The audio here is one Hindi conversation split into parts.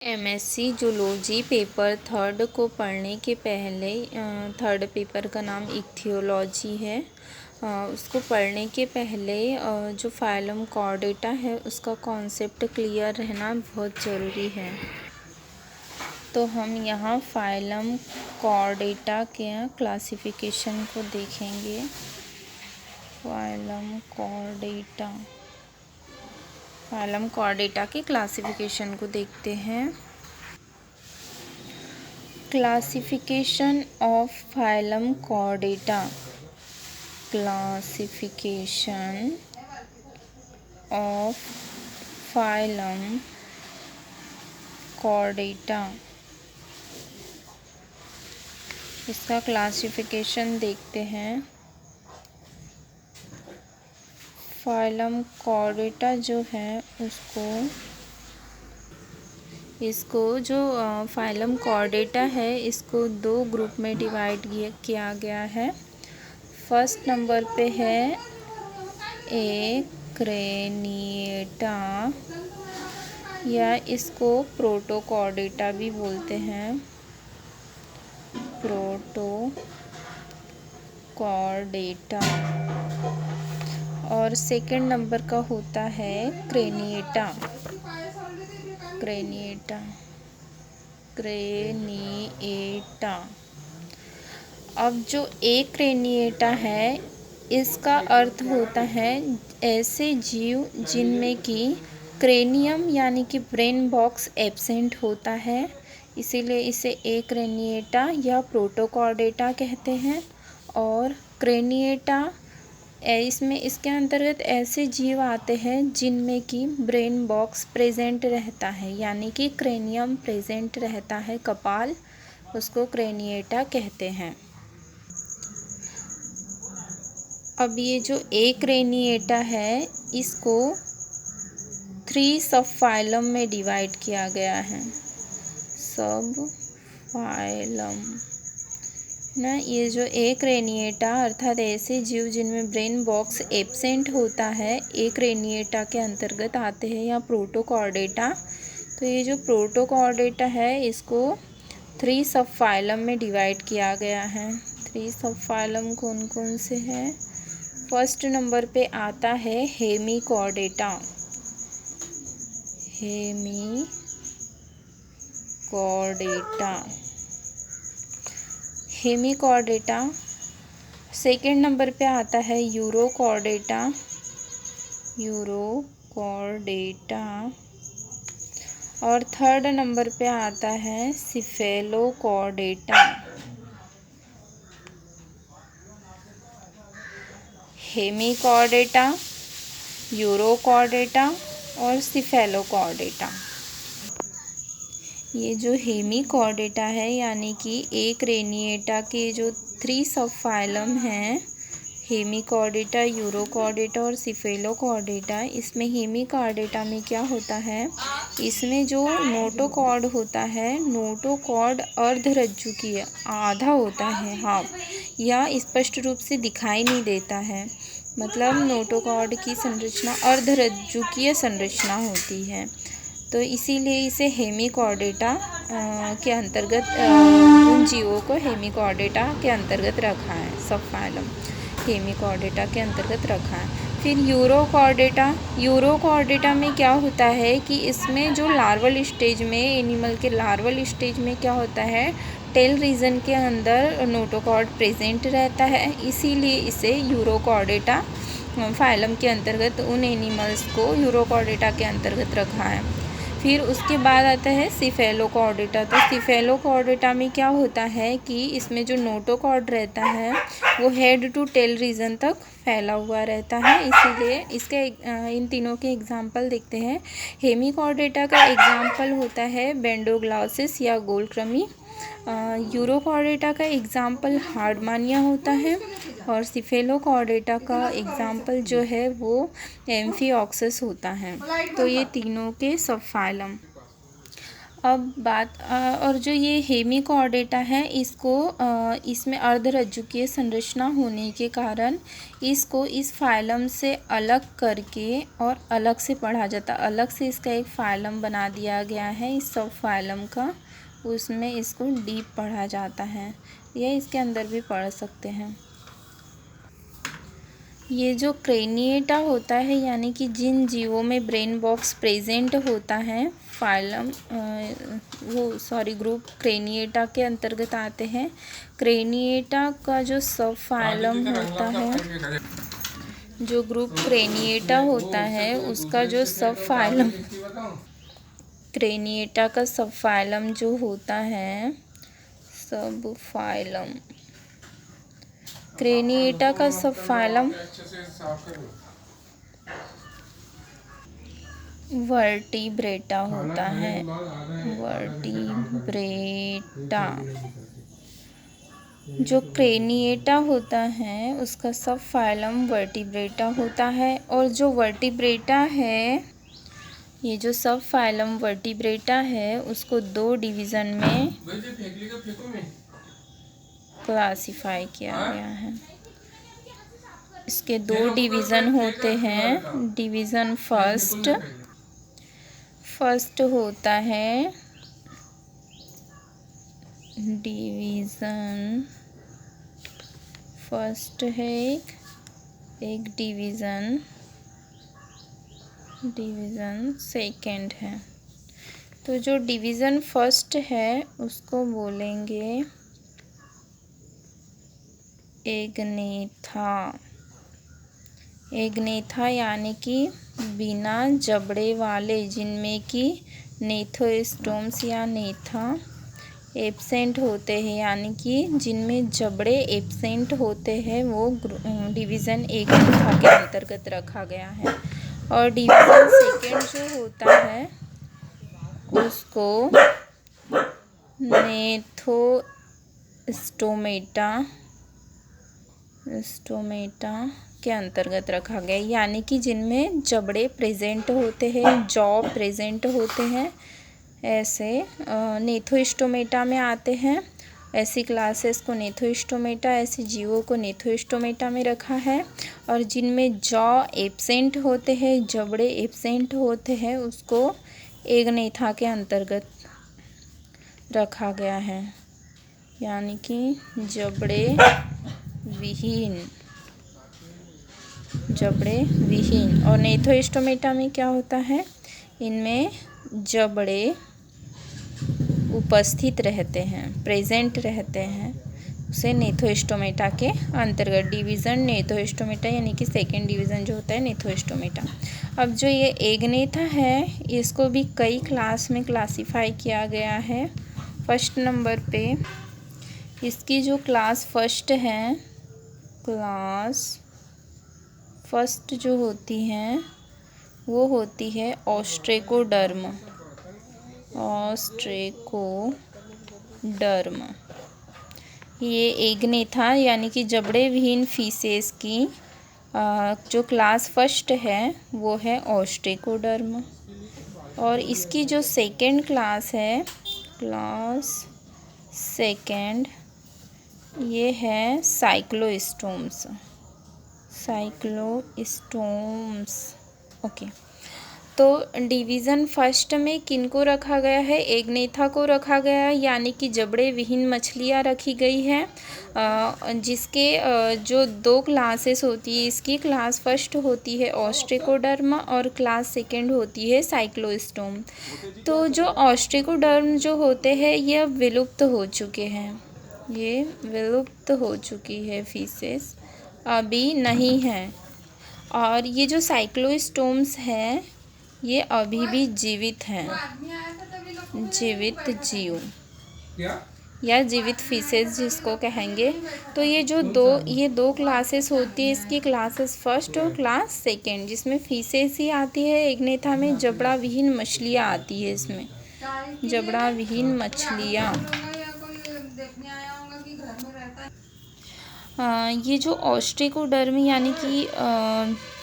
एमएससी जूलॉजी पेपर थर्ड को पढ़ने के पहले थर्ड पेपर का नाम इक्थियोलॉजी है। उसको पढ़ने के पहले जो फाइलम कॉर्डेटा है उसका कॉन्सेप्ट क्लियर रहना बहुत ज़रूरी है। तो हम यहाँ फाइलम कॉर्डेटा के क्लासिफिकेशन को देखेंगे। फाइलम कॉर्डेटा के क्लासिफिकेशन को देखते हैं। Classification of phylum Chordata. Classification of phylum Chordata. इसका क्लासिफिकेशन देखते हैं। फाइलम कॉर्डेटा जो है इसको जो फाइलम कॉर्डेटा है इसको दो ग्रुप में डिवाइड किया गया है। फर्स्ट नंबर पे है ए क्रेनिएटा, या इसको प्रोटोकॉर्डेटा भी बोलते हैं। प्रोटोकॉर्डेटा। और सेकंड नंबर का होता है क्रेनिएटा। अब जो एक क्रेनिएटा है इसका अर्थ होता है ऐसे जीव जिनमें कि क्रेनियम यानी कि ब्रेन बॉक्स एब्सेंट होता है, इसीलिए इसे एक क्रेनिएटा या प्रोटोकॉर्डेटा कहते हैं। और क्रेनिएटा इसके अंतर्गत ऐसे जीव आते हैं जिनमें कि ब्रेन बॉक्स प्रेजेंट रहता है, यानी कि क्रेनियम प्रेजेंट रहता है, कपाल, उसको क्रेनिएटा कहते हैं। अब ये जो एक क्रेनिएटा है इसको 3 सब फाइलम में डिवाइड किया गया है। सब फाइलम ना, ये जो एक क्रेनिएटा अर्थात ऐसे जीव जिनमें ब्रेन बॉक्स एब्सेंट होता है एक क्रेनिएटा के अंतर्गत आते हैं, या प्रोटोकॉर्डेटा। तो ये जो प्रोटोकॉर्डेटा है इसको 3 सब फाइलम में डिवाइड किया गया है। 3 सब फाइलम कौन कौन से हैं? फर्स्ट नंबर पे आता है हेमिकॉर्डेटा। हेमिकॉर्डेटा। सेकेंड नंबर पे आता है यूरोकॉर्डेटा। और थर्ड नंबर पे आता है सिफेलोकॉर्डेटा। हेमिकॉर्डेटा, यूरोकॉर्डेटा और सिफेलोकॉर्डेटा। ये जो हेमिकॉर्डेटा है यानी कि एक क्रेनिएटा के जो 3 सब फाइलम हैं, हेमिकॉर्डेटा, यूरोकॉर्डेटा और सिफेलोकॉर्डेटा, इसमें हेमिकॉर्डेटा में क्या होता है, इसमें जो नोटोकॉर्ड होता है, नोटोकॉर्ड अर्धरज्जु की आधा होता है, हाफ, या स्पष्ट रूप से दिखाई नहीं देता है। मतलब नोटोकॉर्ड की संरचना अर्धरज्जुकीय संरचना होती है, तो इसीलिए इसे हेमिकॉर्डेटा के अंतर्गत उन जीवों को हेमिकॉर्डेटा के अंतर्गत रखा है। सब फाइलम हेमिकॉर्डेटा के अंतर्गत रखा है। फिर यूरोकॉर्डेटा में क्या होता है कि इसमें जो लार्वल स्टेज में, एनिमल के लार्वल स्टेज में क्या होता है, टेल रीजन के अंदर नोटोकॉर्ड प्रेजेंट रहता है, इसीलिए इसे यूरोकॉर्डेटा फाइलम के अंतर्गत उन एनिमल्स को यूरोकॉर्डेटा के अंतर्गत रखा है। फिर उसके बाद आता है सिफेलोकॉर्डेटा। तो सिफेलोकॉर्डेटा में क्या होता है कि इसमें जो नोटोकॉर्ड रहता है वो हेड टू टेल रीजन तक फैला हुआ रहता है, इसीलिए इसके इन तीनों के एग्जाम्पल देखते हैं। हेमिकॉर्डेटा का एग्जाम्पल होता है बेंडोग्लॉसिस या गोलक्रमी। यूरोकॉर्डेटा का एग्जाम्पल हार्डमानिया होता है, और सिफेलोकॉर्डेटा का एग्जाम्पल जो है वो एम्फिऑक्सस होता है। तो ये तीनों के सब फाइलम। अब बात और जो ये हेमिकॉर्डेटा है इसको इसमें अर्धरज्जुकीय संरचना होने के कारण इसको इस फाइलम से अलग करके और अलग से पढ़ा जाता, अलग से इसका एक फाइलम बना दिया गया है इस सब फाइलम का, उसमें इसको डीप पढ़ा जाता है, या इसके अंदर भी पढ़ सकते हैं। ये जो क्रेनिएटा होता है यानी कि जिन जीवों में ब्रेन बॉक्स प्रेजेंट होता है फाइलम ग्रुप क्रेनिएटा के अंतर्गत आते हैं। क्रेनिएटा का जो सब फाइलम होता है, जो ग्रुप क्रेनिएटा होता है उसका जो सब फाइलम, क्रेनिएटा का सब फाइलम जो होता है, सब फाइलम क्रेनिएटा का सब फाइलम वर्टिब्रेटा होता है। वर्टिब्रेटा जो क्रेनिएटा होता है उसका सब फाइलम वर्टिब्रेटा होता है। और जो वर्टिब्रेटा है, ये जो सब फाइलम वर्टिब्रेटा है उसको दो डिवीज़न में क्लासिफाई किया गया है। इसके दो डिवीज़न होते हैं। डिवीज़न फर्स्ट होता है, डिवीज़न फर्स्ट है एक डिवीज़न सेकंड है। तो जो डिवीज़न फर्स्ट है उसको बोलेंगे एग्नेथा यानी कि बिना जबड़े वाले, जिनमें कि नेथोस्टोम्स या नेथा एब्सेंट होते हैं, यानी कि जिनमें जबड़े एब्सेंट होते हैं वो डिवीज़न एग्नेथा के अंतर्गत रखा गया है। और डिवीज़न सेकेंड जो होता है उसको नेथोस्टोमेटा के अंतर्गत रखा गया, यानी कि जिनमें जबड़े प्रेजेंट होते हैं, जॉ प्रेजेंट होते हैं, ऐसे नेथोस्टोमेटा में आते हैं। ऐसी क्लासेस को नेथोस्टोमेटा, ऐसे जीवों को नेथोस्टोमेटा में रखा है। और जिनमें जॉ एब्सेंट होते हैं, जबड़े एब्सेंट होते हैं, उसको एग्नेथा के अंतर्गत रखा गया है, यानी कि जबड़े विहीन। और नेथोस्टोमेटा में क्या होता है, इनमें जबड़े उपस्थित रहते हैं, प्रेजेंट रहते हैं, उसे नेथोस्टोमेटा के अंतर्गत डिवीज़न नेथोस्टोमेटा यानी कि सेकेंड डिवीज़न जो होता है नेथोस्टोमेटा। अब जो ये एग्नेथा है इसको भी कई क्लास में क्लासिफाई किया गया है। फर्स्ट नंबर पे इसकी जो क्लास फर्स्ट है, क्लास फर्स्ट जो होती हैं वो होती है ऑस्ट्रेकोडर्म। ये एग्नेथा यानी कि जबड़े विहीन फीसेस की जो क्लास फर्स्ट है वो है ऑस्ट्रेकोडर्म। और इसकी जो सेकेंड क्लास है, क्लास सेकेंड, ये है साइक्लोस्टोम्स। ओके। तो डिवीज़न फर्स्ट में किनको रखा गया है, एग्नेथा को रखा गया है, यानी कि जबड़े विहीन मछलियाँ रखी गई है, जिसके जो दो क्लासेस होती है, इसकी क्लास फर्स्ट होती है ऑस्ट्रेकोडर्म और क्लास सेकेंड होती है साइक्लोस्टोम। तो जो ऑस्ट्रेकोडर्म जो होते हैं ये अब विलुप्त हो चुके हैं, ये विलुप्त हो चुकी है फीसेस, अभी नहीं है। और ये जो साइक्लोस्टोम्स हैं ये अभी भी जीवित हैं, जीवित जीव या जीवित फीसेस जिसको कहेंगे। तो ये दो क्लासेस होती है, इसकी क्लासेस फर्स्ट और क्लास सेकेंड, जिसमें फीसेस ही आती है। एग्नेथा में जबड़ा विहीन मछलियाँ आती है, इसमें जबड़ा विहीन मछलियाँ। ये जो ऑस्ट्रेकोडर्म यानी कि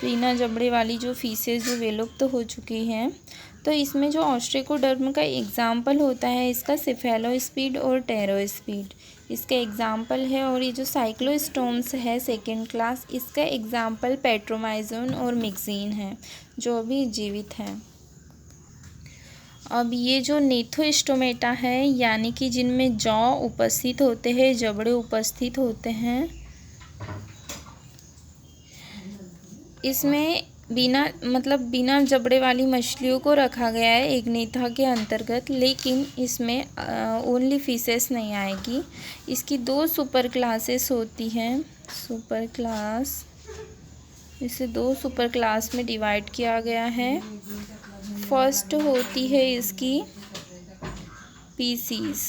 बिना जबड़े वाली जो फीसेस जो विलुप्त हो चुकी हैं, तो इसमें जो ऑस्ट्रिकोडर्म का एग्जाम्पल होता है इसका सेफेलोस्पीड और टेरोस्पीड इसका एग्जाम्पल है। और ये जो साइक्लोस्टोम्स है सेकेंड क्लास, इसका एग्जाम्पल पेट्रोमाइजोन और मिक्सिन है जो अभी जीवित हैं। अब ये जो नेथोस्टोमेटा है यानी कि जिनमें जॉ उपस्थित होते हैं, जबड़े उपस्थित होते हैं, इसमें बिना जबड़े वाली मछलियों को रखा गया है एक नेथा के अंतर्गत, लेकिन इसमें ओनली फिशेस नहीं आएगी। इसकी 2 सुपर क्लासेस होती हैं, सुपर क्लास, इसे 2 सुपर क्लास में डिवाइड किया गया है। फर्स्ट होती है इसकी पीसीज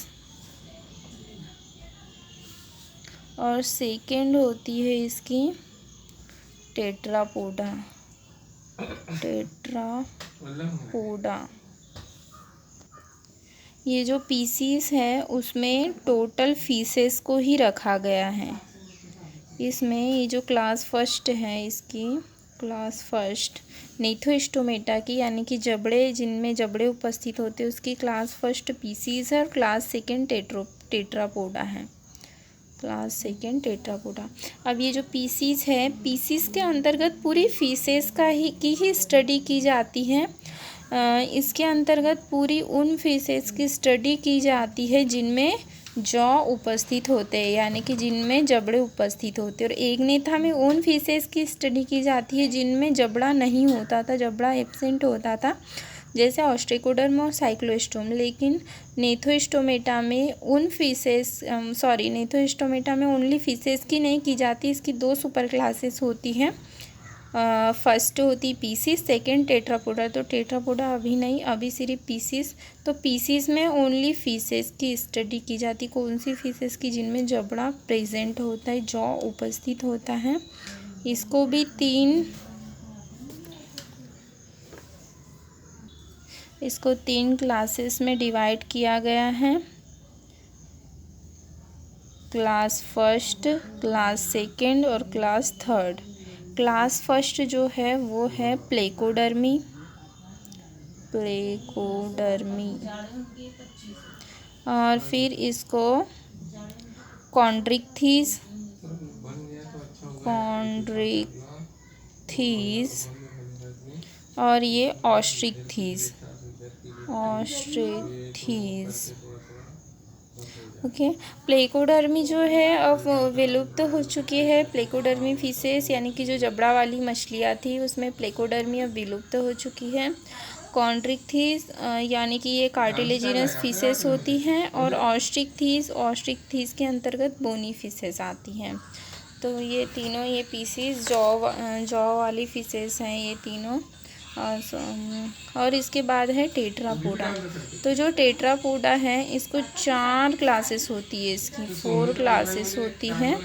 और सेकेंड होती है इसकी टेट्रापोडा। ये जो पीसीज है उसमें टोटल फीसेस को ही रखा गया है। इसमें ये जो क्लास फर्स्ट है, इसकी क्लास फर्स्ट नेथोस्टोमेटा की यानी कि जबड़े, जिनमें जबड़े उपस्थित होते हैं, उसकी क्लास फर्स्ट पीसीज है और क्लास सेकेंड टेट्रापोडा है, क्लास सेकेंड टेट्रापोडा। अब ये जो पीसीज है, पीसीज के अंतर्गत पूरी फीसेस की ही स्टडी की जाती है। इसके अंतर्गत पूरी उन फीसेस की स्टडी की जाती है जिनमें जॉ उपस्थित होते हैं यानी कि जिनमें जबड़े उपस्थित होते हैं, और एक नेथा में उन फीसेस की स्टडी की जाती है जिनमें जबड़ा नहीं होता था, जबड़ा एब्सेंट होता था, जैसे ऑस्ट्रिकोडर्म और साइक्लोस्टोम। लेकिन नेथोस्टोमेटा में नेथोस्टोमेटा में ओनली फीसेस की नहीं की जाती। इसकी 2 सुपर क्लासेस होती हैं। फर्स्ट होती पीसीस, सेकेंड टेट्रापोडा। तो टेट्रापोडा अभी नहीं, अभी सिर्फ पीसीस। तो पीसीस में ओनली फीसेस की स्टडी की जाती। कौन सी फीसेस की? जिनमें जबड़ा प्रेजेंट होता है, जॉ उपस्थित होता है। इसको भी 3 क्लासेस में डिवाइड किया गया है। क्लास फर्स्ट, क्लास सेकेंड और क्लास थर्ड। क्लास फर्स्ट जो है वो है प्लेकोडर्मी, और फिर इसको कॉन्ड्रिक्थीस और ये ऑस्ट्रिक्थीस। ओके, प्लेकोडर्मी जो है अब विलुप्त हो चुकी है। प्लेकोडर्मी फिशेस यानी कि जो जबड़ा वाली मछलियाँ थी उसमें प्लेकोडर्मी अब विलुप्त हो चुकी है। कॉन्ड्रिक्थीस यानी कि ये कार्टिलेजिनस फिशेस होती हैं, और ऑस्ट्रिक्थीस के अंतर्गत बोनी फिशेस आती हैं। तो ये तीनों, ये पीसीज जॉ वाली फिशेस हैं ये तीनों। और इसके बाद है टेट्रापोडा। तो जो टेट्रापोडा है इसको 4 क्लासेस होती है, इसकी 4 क्लासेस होती हैं।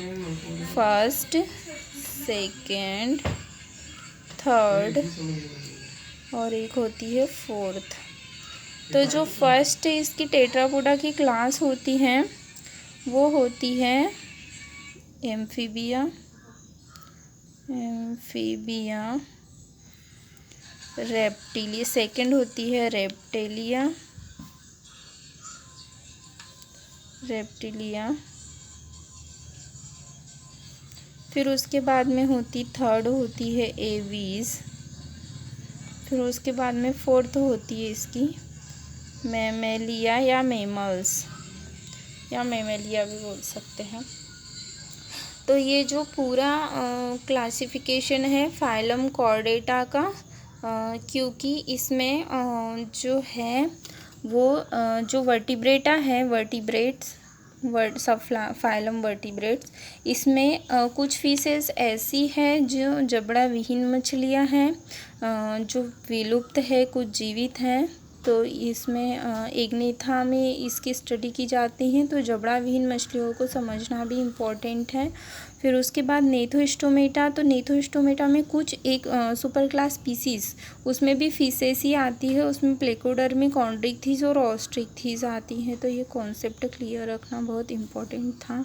फर्स्ट, सेकेंड, थर्ड और एक होती है फोर्थ। तो जो फर्स्ट इसकी टेट्रापोडा की क्लास होती हैं वो होती है एम्फीबिया, रेप्टिलिया। सेकंड होती है रेप्टिलिया। फिर उसके बाद में थर्ड होती है एवीज। फिर उसके बाद में फोर्थ होती है इसकी मैमेलिया या मेमल्स, या मेमेलिया भी बोल सकते हैं। तो ये जो पूरा क्लासिफिकेशन है फाइलम कॉर्डेटा का, क्योंकि इसमें जो है वो जो वर्टिब्रेटा है, सब फाइलम वर्टिब्रेट्स, इसमें कुछ फिशेस ऐसी हैं जो जबड़ा विहीन मछलियां हैं, जो विलुप्त है, कुछ जीवित हैं। तो इसमें एग्नेथा में इसकी स्टडी की जाती है। तो जबड़ा विहीन मछलियों को समझना भी इम्पोर्टेंट है। फिर उसके बाद नेथोस्टोमेटा। तो नेथोस्टोमेटा में कुछ एक सुपर क्लास स्पीसीज, उसमें भी फिशेस ही आती है, उसमें प्लेकोडर्मी, कॉन्ड्रिक्थीस और ऑस्ट्रिक्थीस आती हैं। तो ये कॉन्सेप्ट क्लियर रखना बहुत इम्पोर्टेंट था।